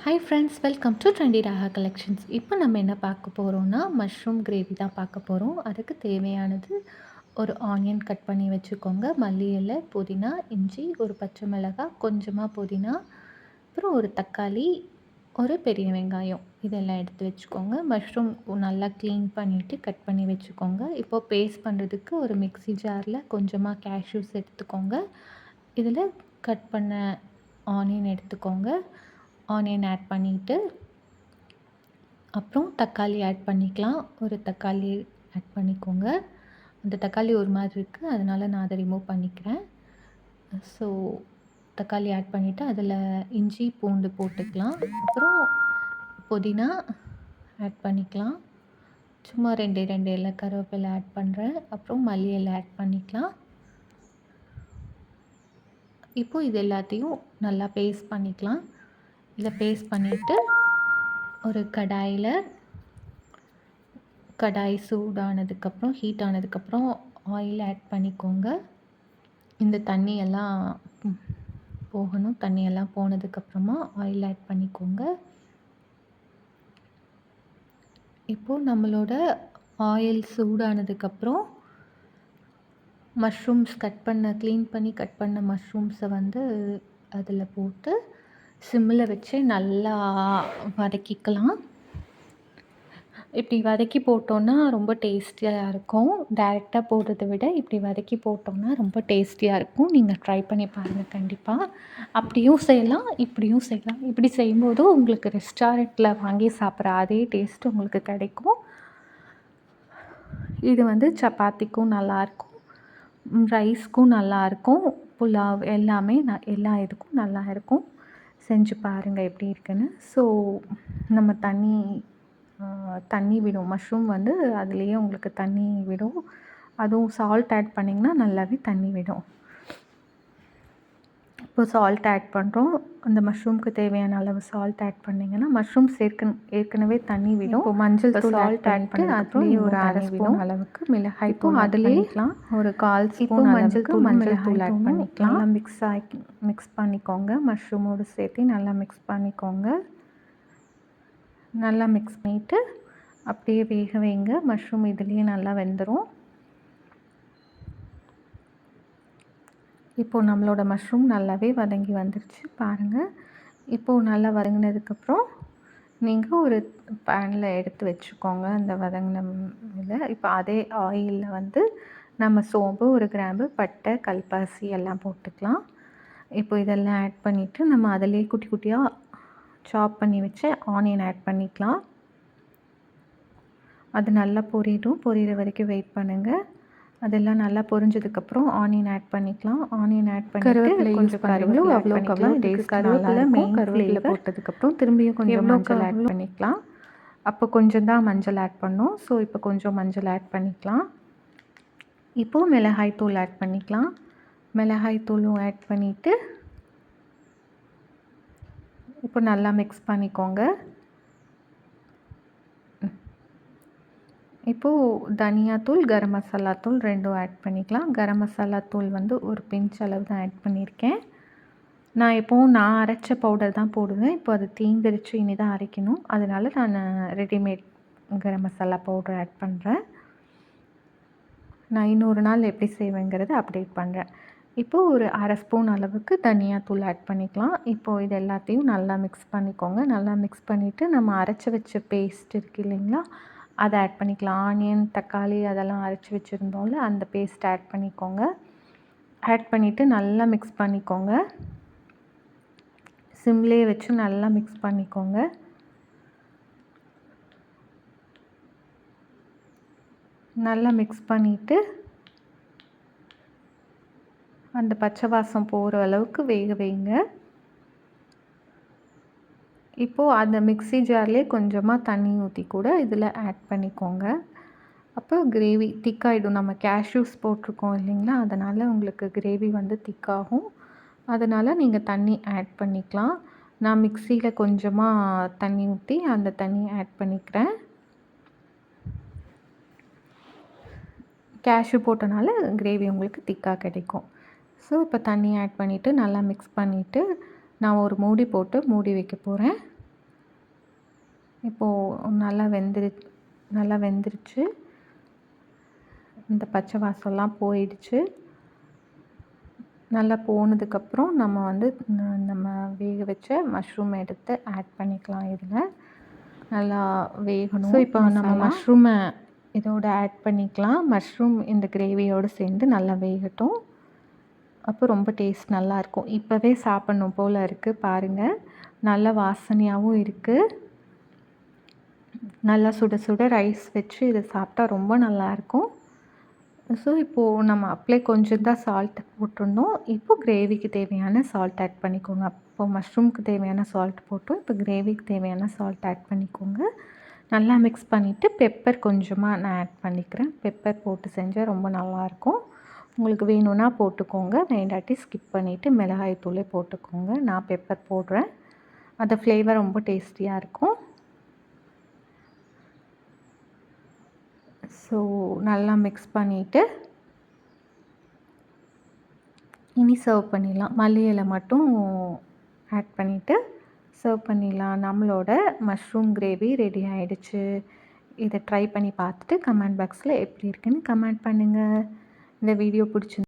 Hi friends, welcome to trendy Raga collections. இப்போ நம்ம என்ன பார்க்க போகிறோம்னா மஷ்ரூம் கிரேவி தான் பார்க்க போகிறோம். அதுக்கு தேவையானது ஒரு ஆனியன் கட் பண்ணி வச்சுக்கோங்க, மல்லி இலை, புதினா, இஞ்சி, ஒரு பச்சை மிளகாய், கொஞ்சமாக புதினா, அப்புறம் ஒரு தக்காளி, ஒரு பெரிய வெங்காயம் இதெல்லாம் எடுத்து வச்சுக்கோங்க. மஷ்ரூம் நல்லா க்ளீன் பண்ணிவிட்டு கட் பண்ணி வச்சுக்கோங்க. இப்போது பேஸ்ட் பண்ணுறதுக்கு ஒரு மிக்ஸி ஜாரில் கொஞ்சமாக கேஷ்யூஸ் எடுத்துக்கோங்க. இதில் கட் பண்ண ஆனியன் எடுத்துக்கோங்க. ஆனியன் ஆட் பண்ணிவிட்டு அப்புறம் தக்காளி ஆட் பண்ணிக்கலாம். ஒரு தக்காளி ஆட் பண்ணிக்கோங்க. அந்த தக்காளி ஒரு மாதிரி இருக்குது, அதனால் நான் அதை ரிமூவ் பண்ணிக்கிறேன். ஸோ தக்காளி ஆட் பண்ணிவிட்டு அதில் இஞ்சி பூண்டு போட்டுக்கலாம். அப்புறம் புதினா ஆட் பண்ணிக்கலாம். சும்மா 2 இலை கருவேப்பிலை ஆட் பண்ணுறேன். அப்புறம் மல்லி இலை ஆட் பண்ணிக்கலாம். இப்போது இது எல்லாத்தையும் நல்லா பேஸ்ட் பண்ணிக்கலாம். இதை பேஸ்ட் பண்ணிவிட்டு ஒரு கடாய் சூடானதுக்கப்புறம் ஹீட் ஆனதுக்கப்புறம் ஆயில் ஆட் பண்ணிக்கோங்க. இந்த தண்ணியெல்லாம் போகணும். தண்ணியெல்லாம் போனதுக்கப்புறமா ஆயில் ஆட் பண்ணிக்கோங்க. இப்போது நம்மளோட ஆயில் சூடானதுக்கப்புறம் மஷ்ரூம்ஸ் க்ளீன் பண்ணி கட் பண்ண மஷ்ரூம்ஸை வந்து அதில் போட்டு சிம்மில் வச்சு நல்லா வதக்கிக்கலாம். இப்படி வதக்கி போட்டோன்னா ரொம்ப டேஸ்டியாக இருக்கும். டைரெக்டாக போடுறத விட இப்படி வதக்கி போட்டோன்னா ரொம்ப டேஸ்டியாக இருக்கும். நீங்கள் ட்ரை பண்ணி பாருங்கள் கண்டிப்பாக. அப்படியும் செய்யலாம், இப்படியும் செய்யலாம். இப்படி செய்யும்போது உங்களுக்கு ரெஸ்டாரண்ட்டில் வாங்கி சாப்பிட்ற அதே டேஸ்ட் உங்களுக்கு கிடைக்கும். இது வந்து சப்பாத்திக்கும் நல்லாயிருக்கும், ரைஸ்க்கும் நல்லாயிருக்கும், புலாவ் எல்லாமே எல்லா இதுக்கும் நல்லா இருக்கும். செஞ்சு பாருங்கள் எப்படி இருக்குன்னு. ஸோ நம்ம தண்ணி விடும். மஷ்ரூம் வந்து அதுலேயே உங்களுக்கு தண்ணி விடும். அதுவும் சால்ட் ஆட் பண்ணிங்கன்னா நல்லாவே தண்ணி விடும். இப்போ சால்ட் ஆட் பண்ணுறோம். அந்த மஷ்ரூம்க்கு தேவையான அளவு சால்ட் ஆட் பண்ணிங்கன்னா மஷ்ரூம்ஸ் ஏற்கனவே தண்ணி விடும். இப்போ மஞ்சள் தூள் சால்ட் ஆட் பண்ணிட்டு அதுலேயே ஒரு அரை ஸ்பூன் அளவுக்கு மிளகாய் தூள் அதுலேயே ஒரு 1/4 ஸ்பூன் மஞ்சள் தூள் ஆட் பண்ணிக்கலாம். நல்லா மிக்ஸ் பண்ணிக்கோங்க. மஷ்ரூமோடு சேர்த்து நல்லா மிக்ஸ் பண்ணிக்கோங்க. நல்லா மிக்ஸ் பண்ணிவிட்டு அப்படியே வேக வைங்க. மஷ்ரூம் இதுலேயே நல்லா வெந்துடும். இப்போது நம்மளோட மஷ்ரூம் நல்லாவே வதங்கி வந்துருச்சு பாருங்கள். இப்போது நல்லா வதங்கினதுக்கப்புறம் நீங்கள் ஒரு பேனில் எடுத்து வச்சுக்கோங்க. அந்த வதங்கின இதில் இப்போ அதே ஆயிலில் வந்து நம்ம சோம்பு, ஒரு கிராம்பு, பட்டை, கல்பாசி எல்லாம் போட்டுக்கலாம். இப்போ இதெல்லாம் ஆட் பண்ணிவிட்டு நம்ம அதிலே குட்டி குட்டியாக சாப் பண்ணி வச்சு ஆனியன் ஆட் பண்ணிக்கலாம். அது நல்லா பொரியிற வரைக்கும் வெயிட் பண்ணுங்கள். அதெல்லாம் நல்லா பொரிஞ்சதுக்கப்புறம் ஆனியன் ஆட் பண்ணிக்கலாம். ஆனியன் ஆட் பண்ணிட்டு கொஞ்சம் கருவேப்பிலை அவ்வளோ டேஸ்ட் கருவேப்பிலை மெயின் கருவேப்பிலை போட்டதுக்கப்புறம் திரும்பியும் கொஞ்சம் மஞ்சள் ஆட் பண்ணிக்கலாம். அப்போ கொஞ்சம் தான் மஞ்சள் ஆட் பண்ணோம். ஸோ இப்போ கொஞ்சம் மஞ்சள் ஆட் பண்ணிக்கலாம். இப்போது மிளகாய் தூள் ஆட் பண்ணிக்கலாம். மிளகாய் தூளும் ஆட் பண்ணிவிட்டு இப்போ நல்லா மிக்ஸ் பண்ணிக்கோங்க. இப்போது தனியாத்தூள், கரம் மசாலா தூள் 2ம் ஆட் பண்ணிக்கலாம். கரம் மசாலா தூள் வந்து ஒரு பிஞ்ச் அளவு தான் ஆட் பண்ணியிருக்கேன். நான் அரைச்ச பவுடர் தான் போடுவேன். இப்போ அது தீந்துருச்சு, இனி தான் அரைக்கணும். அதனால் நான் readymade garam masala powder add பண்ணுறேன். நான் இன்னொரு நாள் எப்படி செய்வேங்கிறத அப்டேட் பண்ணுறேன். இப்போது ஒரு அரை ஸ்பூன் அளவுக்கு தனியாத்தூள் ஆட் பண்ணிக்கலாம். இப்போது இது எல்லாத்தையும் நல்லா மிக்ஸ் பண்ணிக்கோங்க. நல்லா மிக்ஸ் பண்ணிவிட்டு நம்ம அரைச்சி வச்ச பேஸ்ட் இருக்குது இல்லைங்களா, அதை ஆட் பண்ணிக்கலாம். ஆனியன், தக்காளி அதெல்லாம் அரைச்சி வச்சுருந்தோம்ல, அந்த பேஸ்ட் ஆட் பண்ணிக்கோங்க. ஆட் பண்ணிவிட்டு நல்லா மிக்ஸ் பண்ணிக்கோங்க. சிம்லேயே வச்சு நல்லா மிக்ஸ் பண்ணிக்கோங்க. நல்லா மிக்ஸ் பண்ணிவிட்டு அந்த பச்சை வாசம் போகிற அளவுக்கு வேக வைங்க. இப்போது அந்த மிக்ஸி ஜார்லேயே கொஞ்சமாக தண்ணி ஊற்றி கூட இதில் ஆட் பண்ணிக்கோங்க. அப்போ கிரேவி திக்காகிடும். நம்ம கேஷ்யூஸ் போட்டிருக்கோம் இல்லைங்களா, அதனால் உங்களுக்கு கிரேவி வந்து திக்காகும். அதனால் நீங்கள் தண்ணி ஆட் பண்ணிக்கலாம். நான் மிக்ஸியில் கொஞ்சமாக தண்ணி ஊற்றி அந்த தண்ணியை ஆட் பண்ணிக்கிறேன். கேஷ்யூ போட்டனால கிரேவி உங்களுக்கு திக்காக கிடைக்கும். ஸோ இப்போ தண்ணி ஆட் பண்ணிவிட்டு நல்லா மிக்ஸ் பண்ணிவிட்டு நான் ஒரு மூடி போட்டு மூடி வைக்க போகிறேன். இப்போது நல்லா வெந்துருச்சு. இந்த பச்சை வாசம்லாம் போயிடுச்சு. நல்லா போனதுக்கப்புறம் நம்ம வேக வச்ச மஷ்ரூம் எடுத்து ஆட் பண்ணிக்கலாம் இதில். நல்லா வேகணும். ஸோ இப்போ நம்ம மஷ்ரூமை இதோட ஆட் பண்ணிக்கலாம். மஷ்ரூம் இந்த கிரேவியோடு சேர்ந்து நல்லா வேகட்டும். அப்போ ரொம்ப டேஸ்ட் நல்லாயிருக்கும். இப்போவே சாப்பிட்ணும் போல் இருக்குது பாருங்கள். நல்ல வாசனையாகவும் இருக்குது. நல்லா சுட சுட ரைஸ் வச்சு இதை சாப்பிட்டா ரொம்ப நல்லாயிருக்கும். ஸோ இப்போது நம்ம அப்படியே கொஞ்சம் தான் சால்ட் போட்டிருந்தோம். இப்போது கிரேவிக்கு தேவையான சால்ட் ஆட் பண்ணிக்கோங்க. அப்போது மஷ்ரூம்க்கு தேவையான சால்ட் போட்டோம். இப்போ கிரேவிக்கு தேவையான சால்ட் ஆட் பண்ணிக்கோங்க. நல்லா மிக்ஸ் பண்ணிவிட்டு பெப்பர் கொஞ்சமாக நான் ஆட் பண்ணிக்கிறேன். பெப்பர் போட்டு செஞ்சால் ரொம்ப நல்லாயிருக்கும். உங்களுக்கு வேணும்னா போட்டுக்கோங்க, வேண்டாட்டி ஸ்கிப் பண்ணிவிட்டு மிளகாய் தூளே போட்டுக்கோங்க. நான் பெப்பர் போடுறேன். அந்த ஃப்ளேவர் ரொம்ப டேஸ்டியாக இருக்கும். ஸோ நல்லா மிக்ஸ் பண்ணிவிட்டு இனி சர்வ் பண்ணிடலாம். மல்லி இலை மட்டும் ஆட் பண்ணிவிட்டு சர்வ் பண்ணிடலாம். நம்மளோட மஷ்ரூம் கிரேவி ரெடி ஆகிடுச்சு. இதை ட்ரை பண்ணி பார்த்துட்டு கமெண்ட் பாக்ஸில் எப்படி இருக்குன்னு கமெண்ட் பண்ணுங்கள். இந்த வீடியோ பிடிச்சி